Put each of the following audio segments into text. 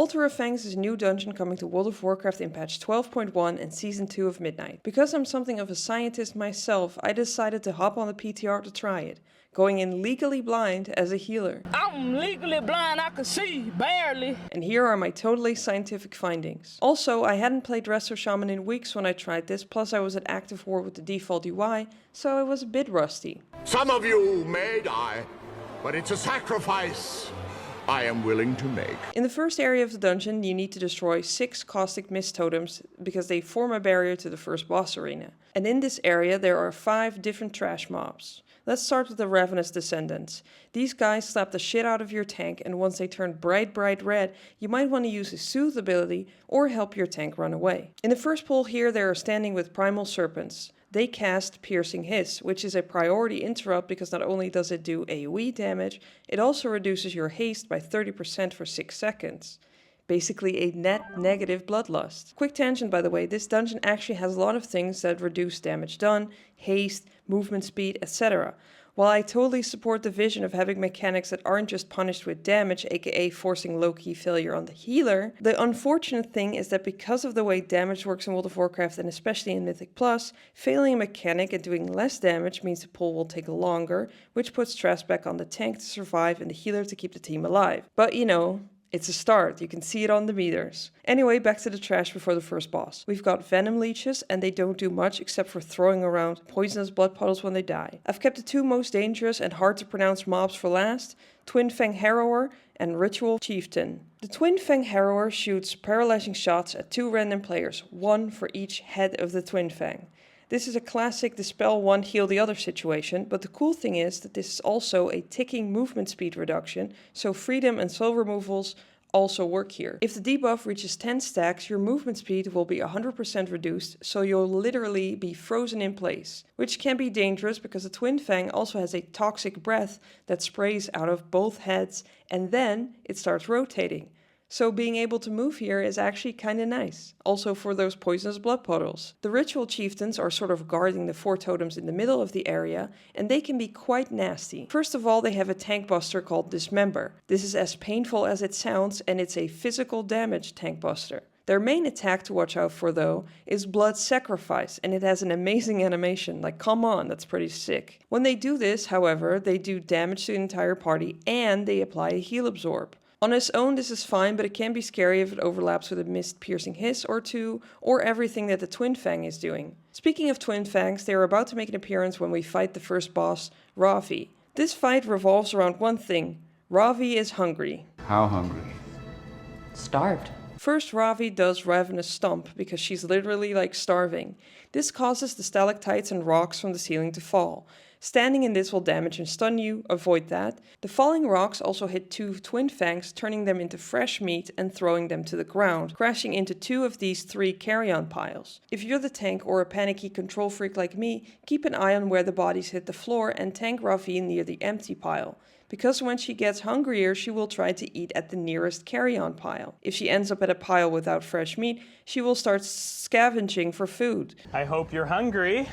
Altar of Fangs is a new dungeon coming to World of Warcraft in patch 12.1 and Season 2 of Midnight. Because I'm something of a scientist myself, I decided to hop on the PTR to try it, going in legally blind as a healer. I'm legally blind, I can see, barely. And here are my totally scientific findings. Also, I hadn't played Resto Shaman in weeks when I tried this, plus I was at active war with the default UI, so I was a bit rusty. Some of you may die, but it's a sacrifice I am willing to make. In the first area of the dungeon, you need to destroy 6 caustic mist totems because they form a barrier to the first boss arena. And in this area there are 5 different trash mobs. Let's start with the Ravenous Descendants. These guys slap the shit out of your tank, and once they turn bright red, you might want to use a Soothe ability or help your tank run away. In the first pool here they are standing with Primal Serpents. They cast Piercing Hiss, which is a priority interrupt because not only does it do AoE damage, it also reduces your haste by 30% for 6 seconds. Basically a net negative bloodlust. Quick tangent by the way, this dungeon actually has a lot of things that reduce damage done, haste, movement speed, etc. While I totally support the vision of having mechanics that aren't just punished with damage, aka forcing low-key failure on the healer, the unfortunate thing is that because of the way damage works in World of Warcraft and especially in Mythic Plus, failing a mechanic and doing less damage means the pull will take longer, which puts stress back on the tank to survive and the healer to keep the team alive. But you know, it's a start, you can see it on the meters. Anyway, back to the trash before the first boss. We've got Venom Leeches and they don't do much except for throwing around poisonous blood puddles when they die. I've kept the 2 most dangerous and hard to pronounce mobs for last, Twin Fang Harrower and Ritual Chieftain. The Twin Fang Harrower shoots paralyzing shots at 2 random players, 1 for each head of the Twin Fang. This is a classic dispel one heal the other situation, but the cool thing is that this is also a ticking movement speed reduction, so freedom and soul removals also work here. If the debuff reaches 10 stacks, your movement speed will be 100% reduced, so you'll literally be frozen in place. Which can be dangerous because the Twin Fang also has a toxic breath that sprays out of both heads and then it starts rotating. So being able to move here is actually kinda nice, also for those poisonous blood puddles. The Ritual Chieftains are sort of guarding the 4 totems in the middle of the area, and they can be quite nasty. First of all, they have a tank buster called Dismember. This is as painful as it sounds, and it's a physical damage tank buster. Their main attack to watch out for though is Blood Sacrifice, and it has an amazing animation, like come on, that's pretty sick. When they do this, however, they do damage to the entire party and they apply a heal absorb. On its own this is fine, but it can be scary if it overlaps with a missed Piercing Hiss or 2, or everything that the Twin Fang is doing. Speaking of Twin Fangs, they are about to make an appearance when we fight the first boss, Rav'i. This fight revolves around one thing: Rav'i is hungry. How hungry? Starved. First, Rav'i does Ravenous Stomp because she's literally like starving. This causes the stalactites and rocks from the ceiling to fall. Standing in this will damage and stun you, avoid that. The falling rocks also hit 2 Twin Fangs, turning them into fresh meat and throwing them to the ground, crashing into 2 of these 3 carry-on piles. If you're the tank or a panicky control freak like me, keep an eye on where the bodies hit the floor and tank Rav'i near the empty pile. Because when she gets hungrier, she will try to eat at the nearest carry-on pile. If she ends up at a pile without fresh meat, she will start scavenging for food. I hope you're hungry.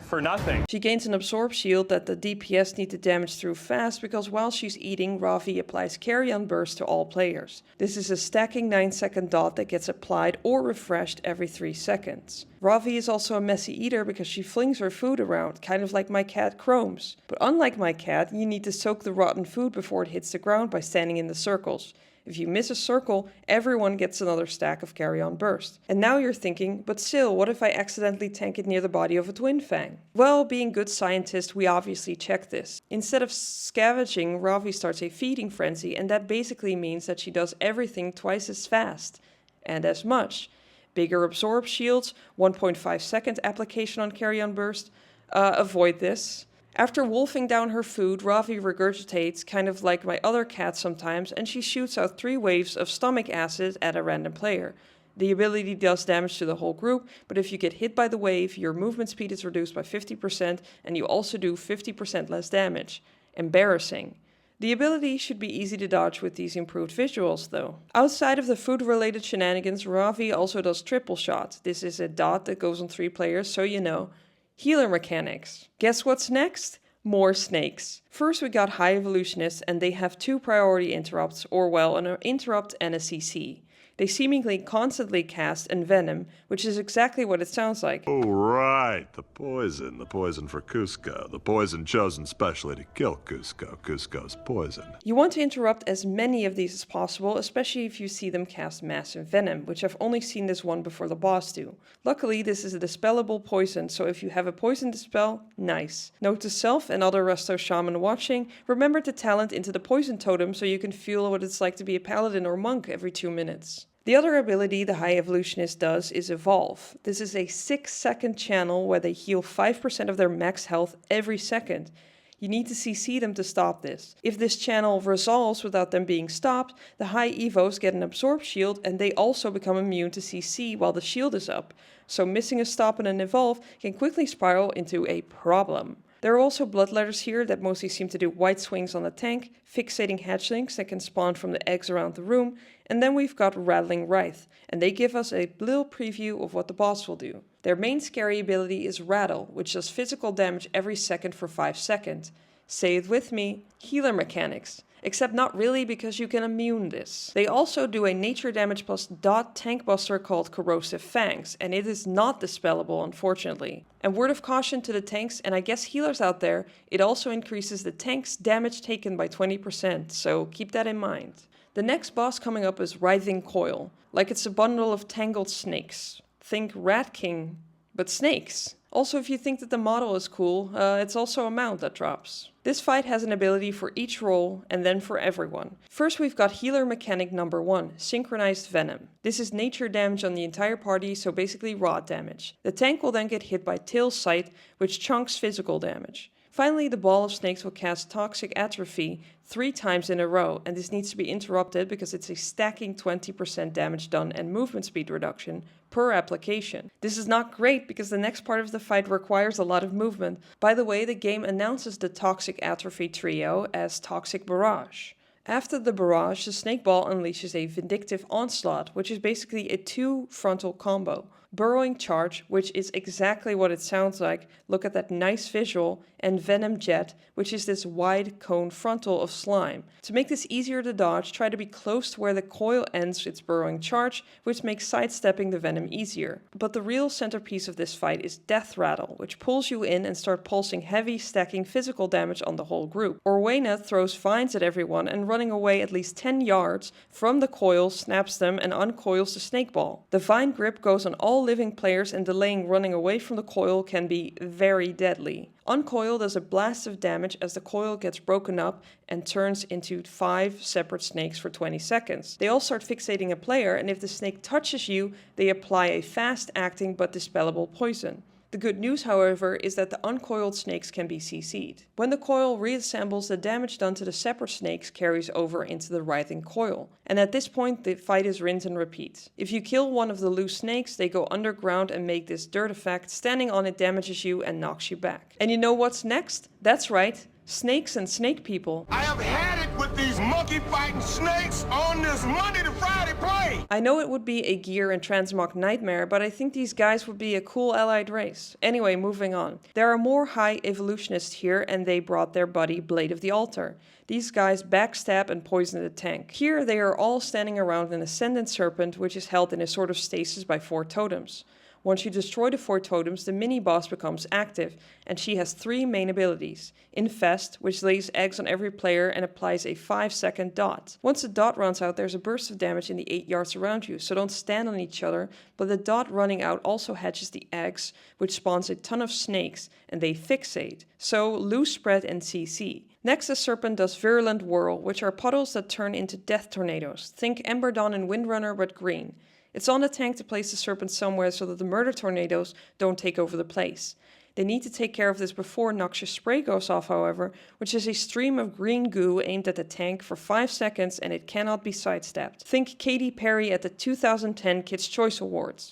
For nothing. She gains an absorb shield that the DPS need to damage through fast because while she's eating, Rav'i applies carry-on burst to all players. This is a stacking 9-second dot that gets applied or refreshed every 3 seconds. Rav'i is also a messy eater because she flings her food around, kind of like my cat Chrome's. But unlike my cat, you need to soak the rotten food before it hits the ground by standing in the circles. If you miss a circle, everyone gets another stack of carry-on burst. And now you're thinking, but still, what if I accidentally tank it near the body of a Twin Fang? Well, being good scientists, we obviously check this. Instead of scavenging, Rav'i starts a feeding frenzy, and that basically means that she does everything twice as fast. And as much. Bigger absorb shields, 1.5 second application on carry-on burst. Avoid this. After wolfing down her food, Rav'i regurgitates, kind of like my other cat sometimes, and she shoots out 3 waves of stomach acid at a random player. The ability does damage to the whole group, but if you get hit by the wave, your movement speed is reduced by 50% and you also do 50% less damage. Embarrassing. The ability should be easy to dodge with these improved visuals though. Outside of the food-related shenanigans, Rav'i also does triple shot. This is a dot that goes on 3 players, so you know. Healer mechanics. Guess what's next? More snakes. First we got high evolutionists, and they have 2 priority interrupts, or well, an interrupt and a CC. They seemingly constantly cast Envenom, which is exactly what it sounds like. Oh, right. The poison for Cusco. The poison chosen specially to kill Cusco. Cusco's poison. You want to interrupt as many of these as possible, especially if you see them cast Massive Venom, which I've only seen this one before the boss do. Luckily, this is a dispellable poison, so if you have a poison dispel, nice. Note to self and other Resto Shaman watching, remember to talent into the poison totem so you can feel what it's like to be a paladin or monk every 2 minutes. The other ability the High Evolutionist does is Evolve. This is a 6-second channel where they heal 5% of their max health every second. You need to CC them to stop this. If this channel resolves without them being stopped, the High Evos get an Absorb shield and they also become immune to CC while the shield is up. So missing a stop and an Evolve can quickly spiral into a problem. There are also bloodletters here that mostly seem to do white swings on the tank, fixating hatchlings that can spawn from the eggs around the room, and then we've got Rattling Writhe, and they give us a little preview of what the boss will do. Their main scary ability is Rattle, which does physical damage every second for 5 seconds. Say it with me, healer mechanics. Except not really, because you can immune this. They also do a nature damage plus dot tank buster called Corrosive Fangs, and it is not dispellable, unfortunately. And word of caution to the tanks, and I guess healers out there, it also increases the tank's damage taken by 20%, so keep that in mind. The next boss coming up is Writhing Coil, like it's a bundle of tangled snakes. Think Rat King, but snakes. Also, if you think that the model is cool, it's also a mount that drops. This fight has an ability for each role and then for everyone. First we've got healer mechanic number 1, Synchronized Venom. This is nature damage on the entire party, so basically rot damage. The tank will then get hit by Tail Sight, which chunks physical damage. Finally, the ball of snakes will cast Toxic Atrophy 3 times in a row, and this needs to be interrupted because it's a stacking 20% damage done and movement speed reduction per application. This is not great because the next part of the fight requires a lot of movement. By the way, the game announces the Toxic Atrophy trio as Toxic Barrage. After the barrage, the snake ball unleashes a Vindictive Onslaught, which is basically a 2 frontal combo. Burrowing Charge, which is exactly what it sounds like, look at that nice visual, and Venom Jet, which is this wide cone frontal of slime. To make this easier to dodge, try to be close to where the coil ends its Burrowing Charge, which makes sidestepping the venom easier. But the real centerpiece of this fight is Death Rattle, which pulls you in and start pulsing heavy, stacking physical damage on the whole group. Orwena throws vines at everyone and running away at least 10 yards from the coil snaps them and uncoils the snake ball. The vine grip goes on all living players and delaying running away from the coil can be very deadly. Uncoil does a blast of damage as the coil gets broken up and turns into 5 separate snakes for 20 seconds. They all start fixating a player, and if the snake touches you, they apply a fast-acting but dispellable poison. The good news, however, is that the uncoiled snakes can be CC'd. When the coil reassembles, the damage done to the separate snakes carries over into the Writhing Coil. And at this point, the fight is rinse and repeat. If you kill one of the loose snakes, they go underground and make this dirt effect. Standing on it damages you and knocks you back. And you know what's next? That's right. Snakes and snake people. I have had it with these monkey-fighting snakes on this Monday to Friday plane! I know it would be a gear and transmog nightmare, but I think these guys would be a cool allied race. Anyway, moving on. There are more high evolutionists here, and they brought their buddy Blade of the Altar. These guys backstab and poison the tank. Here they are all standing around an Ascendant Serpent, which is held in a sort of stasis by 4 totems. Once you destroy the 4 totems, the mini-boss becomes active, and she has 3 main abilities. Infest, which lays eggs on every player and applies a 5-second dot. Once the dot runs out, there's a burst of damage in the 8 yards around you, so don't stand on each other, but the dot running out also hatches the eggs, which spawns a ton of snakes, and they fixate. So loose spread and CC. Next, the Serpent does Virulent Whirl, which are puddles that turn into death tornadoes. Think Ember Dawn and Windrunner, but green. It's on the tank to place the Serpent somewhere so that the murder tornadoes don't take over the place. They need to take care of this before Noxious Spray goes off, however, which is a stream of green goo aimed at the tank for 5 seconds and it cannot be sidestepped. Think Katy Perry at the 2010 Kids' Choice Awards.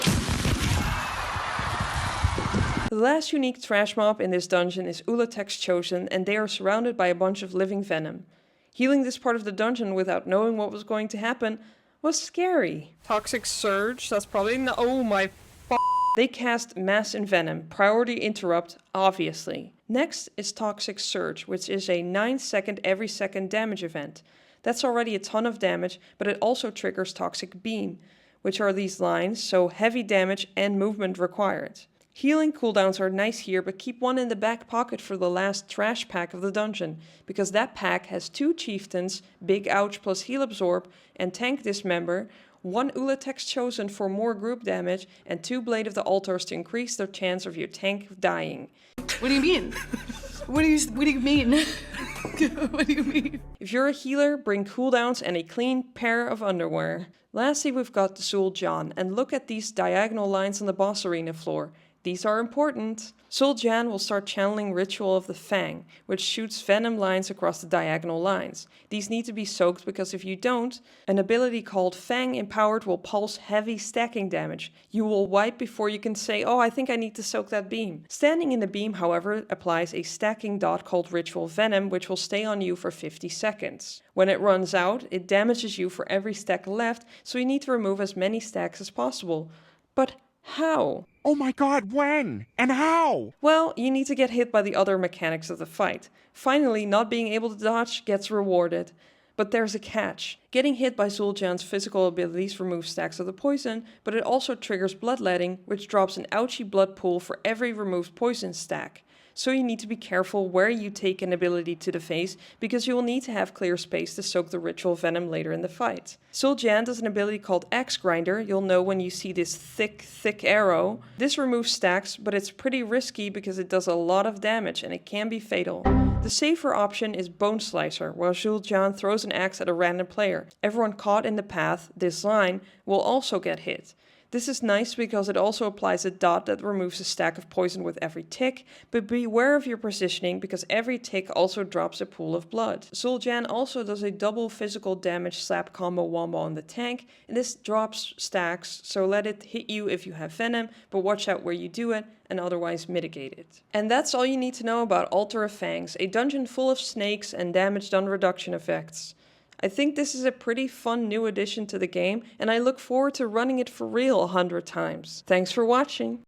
The last unique trash mob in this dungeon is Ulatek's Chosen, and they are surrounded by a bunch of living venom. Healing this part of the dungeon without knowing what was going to happen was scary. Toxic Surge, that's probably oh my f***. They cast Mass Envenom, Priority Interrupt, obviously. Next is Toxic Surge, which is a 9-second every second damage event. That's already a ton of damage, but it also triggers Toxic Beam, which are these lines, so heavy damage and movement required. Healing cooldowns are nice here, but keep one in the back pocket for the last trash pack of the dungeon, because that pack has 2 Chieftains, Big Ouch plus Heal Absorb, and Tank Dismember, 1 Ulatex Chosen for more group damage, and 2 Blade of the Altars to increase the chance of your tank dying. What do you mean? What do you mean? What do you mean? If you're a healer, bring cooldowns and a clean pair of underwear. Lastly, we've got Zul'Jan, and look at these diagonal lines on the boss arena floor. These are important. Zul'Jan will start channeling Ritual of the Fang, which shoots venom lines across the diagonal lines. These need to be soaked because if you don't, an ability called Fang Empowered will pulse heavy stacking damage. You will wipe before you can say, oh, I think I need to soak that beam. Standing in the beam, however, applies a stacking dot called Ritual Venom, which will stay on you for 50 seconds. When it runs out, it damages you for every stack left, so you need to remove as many stacks as possible. But how? Oh my god, when? And how? Well, you need to get hit by the other mechanics of the fight. Finally, not being able to dodge gets rewarded. But there's a catch. Getting hit by Zul'Jan's physical abilities removes stacks of the poison, but it also triggers bloodletting, which drops an ouchie blood pool for every removed poison stack. So you need to be careful where you take an ability to the face, because you will need to have clear space to soak the ritual venom later in the fight. Zul'Jan does an ability called Axe Grinder. You'll know when you see this thick arrow. This removes stacks, but it's pretty risky because it does a lot of damage and it can be fatal. The safer option is Bone Slicer, where Zul'Jan throws an axe at a random player. Everyone caught in the path, this line, will also get hit. This is nice because it also applies a dot that removes a stack of poison with every tick, but beware of your positioning because every tick also drops a pool of blood. Zul'Jan also does a double physical damage slap combo wombo on the tank, and this drops stacks, so let it hit you if you have venom, but watch out where you do it and otherwise mitigate it. And that's all you need to know about Altar of Fangs, a dungeon full of snakes and damage done reduction effects. I think this is a pretty fun new addition to the game, and I look forward to running it for real 100 times. Thanks for watching!